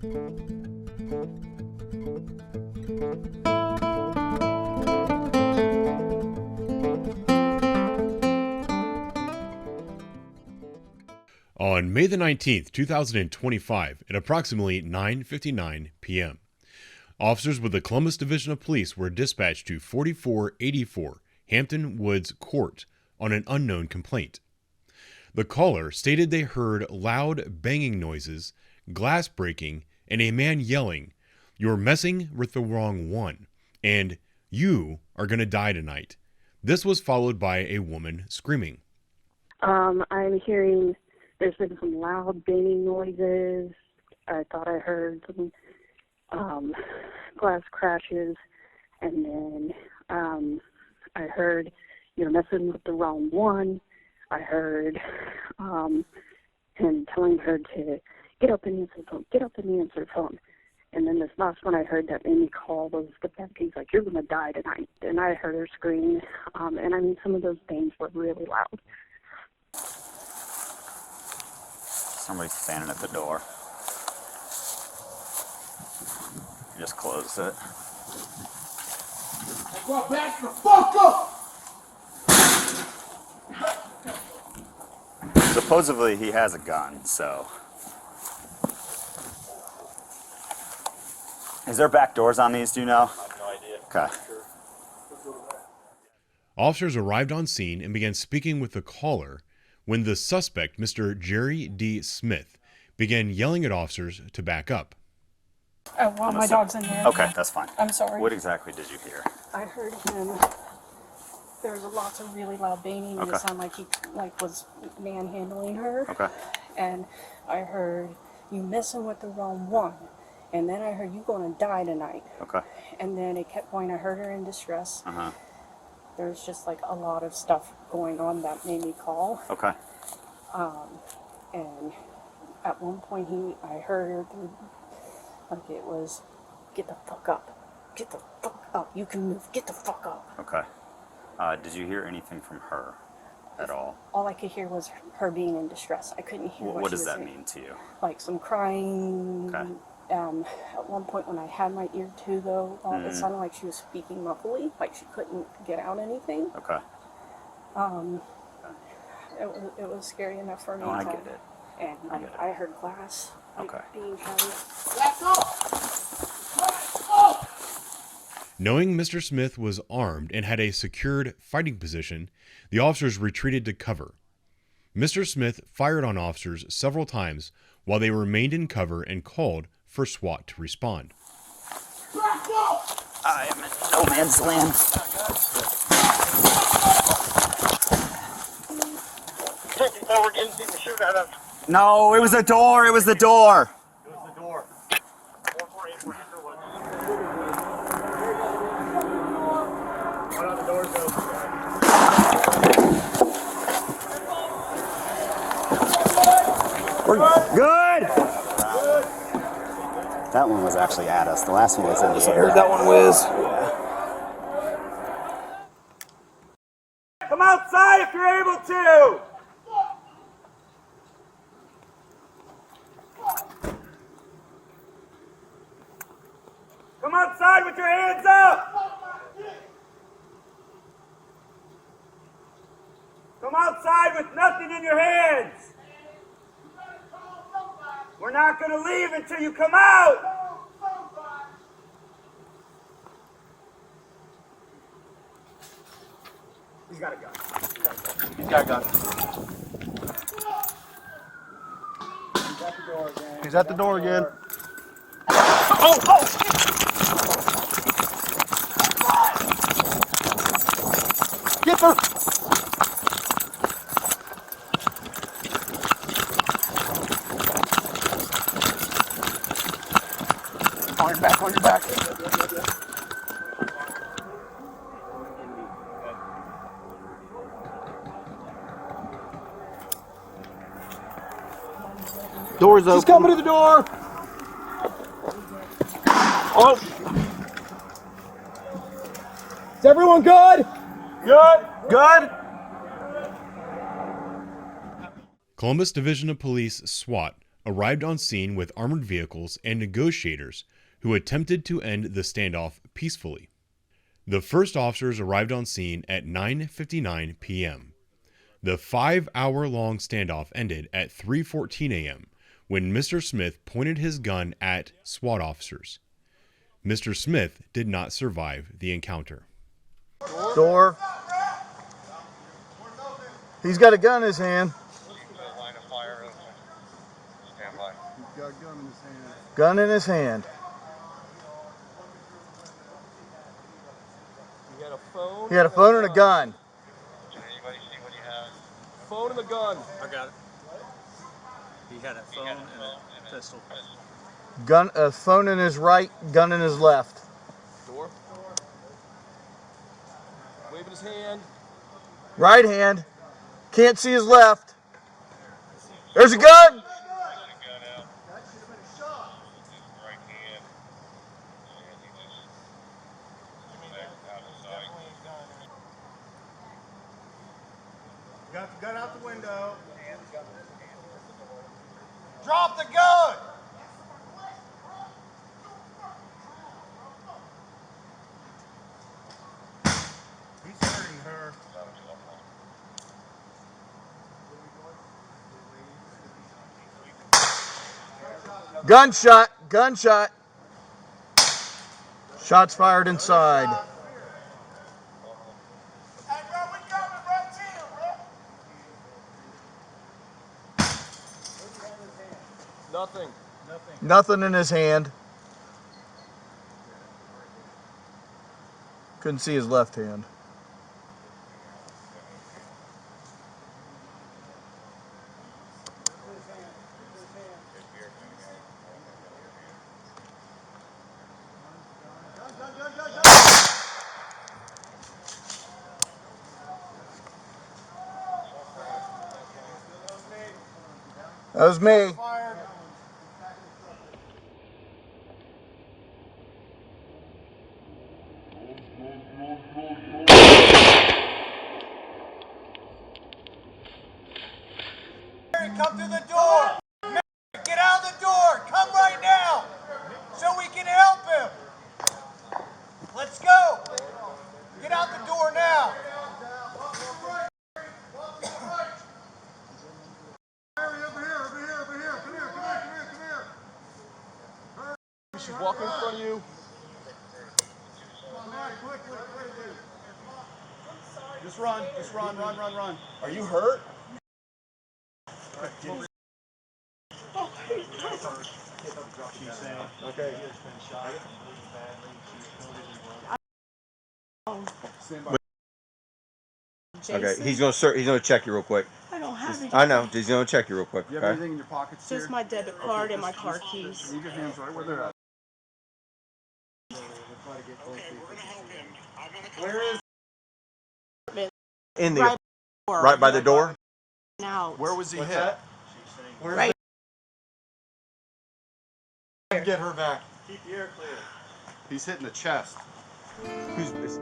On May the 19th, 2025, at approximately 9:59 p.m., officers with the Columbus Division of Police were dispatched to 4484 Hampton Woods Court on an unknown complaint. The caller stated they heard loud banging noises, glass breaking, and a man yelling, "You're messing with the wrong one," and "You are gonna die tonight." This was followed by a woman screaming. I'm hearing there's been some loud banging noises. I thought I heard some glass crashes, and then I heard, "You're messing with the wrong one." I heard him telling her to get up and answer the phone, get up and answer the phone. And then this last one I heard that made me call was the fact he's like, "You're going to die tonight." And I heard her scream. And I mean, some of those bangs were really loud. Somebody's standing at the door. Just close it. Well, back the fuck up! Supposedly he has a gun, so. Is there back doors on these, do you know? I have no idea. Okay. Officers arrived on scene and began speaking with the caller when the suspect, Mr. Jerry D. Smith, began yelling at officers to back up. Oh, well, my dog's in there. Okay, that's fine. I'm sorry. What exactly did you hear? I heard him. There was lots of really loud banging. Okay. It sounded like he was manhandling her. Okay. And I heard, "You messing with the wrong one." And then I heard, "You gonna die tonight." Okay. And then it kept going. I heard her in distress. Uh-huh. There's just like a lot of stuff going on that made me call. Okay. And at one point I heard her through, like it was, "Get the fuck up. Get the fuck up. You can move. Get the fuck up." Okay. Did you hear anything from her at all? All I could hear was her being in distress. I couldn't hear What she does was that saying. mean to you? Like some crying. Okay. At one point when I had my ear to, though, it sounded like she was speaking muffly, like she couldn't get out anything. Okay. It was scary enough for me. No, I get it. And I heard glass Okay. being shattered. Let's go! Let's go! Knowing Mr. Smith was armed and had a secured fighting position, the officers retreated to cover. Mr. Smith fired on officers several times while they remained in cover and called for SWAT to respond. Let's go! I am in no man's land. Forward, anything to shoot at us. No, it was the door. It was the door. It was the door. 4484 Hampton Woods. One of the doors open. We're good. That one was actually at us. The last one was in the air. Heard that one whiz. Come outside if you're able to! Come outside with your hands up! Come outside with nothing in your hands! We're not going to leave until you come out! He's got a gun. He's got a gun. He's at the door again. Oh! Get her! On your back. Door's open. She's coming to the door. Oh. Is everyone good? Good. Columbus Division of Police SWAT arrived on scene with armored vehicles and negotiators who attempted to end the standoff peacefully. The first officers arrived on scene at 9:59 p.m. The 5-hour-long standoff ended at 3:14 a.m. when Mr. Smith pointed his gun at SWAT officers. Mr. Smith did not survive the encounter. Door. He's got a gun in his hand. Line of fire. Stand by. He's got a gun in his hand. Gun in his hand. He had a phone and a gun. Did anybody see what he had? Phone and a gun. I got it. He had a phone and a pistol. Gun, a phone in his right, gun in his left. Door. Waving his hand. Right hand. Can't see his left. There's a gun. Got the gun out the window. Drop the gun! He's hurting her. Gunshot. Gunshot. Shots fired inside. Hey, bro, we coming, bro. Chill, bro. Nothing. Nothing in his hand. Couldn't see his left hand. That was me. Come through the door. Get out of the door. Come right now so we can help him. Let's go. Get out the door now. She's walking in front of you. Just run. Just run. Run. Are you hurt? Okay. Okay, he's gonna check you real quick. I don't have it. I know, he's gonna check you real quick. You have Okay? anything in your pockets Just here? my debit card and my car keys. Leave your hands right where they're at. Where is In the right by the door. Now. Where was he hit? Right. Get her back. Keep the air clear. He's hitting the chest. Who's this?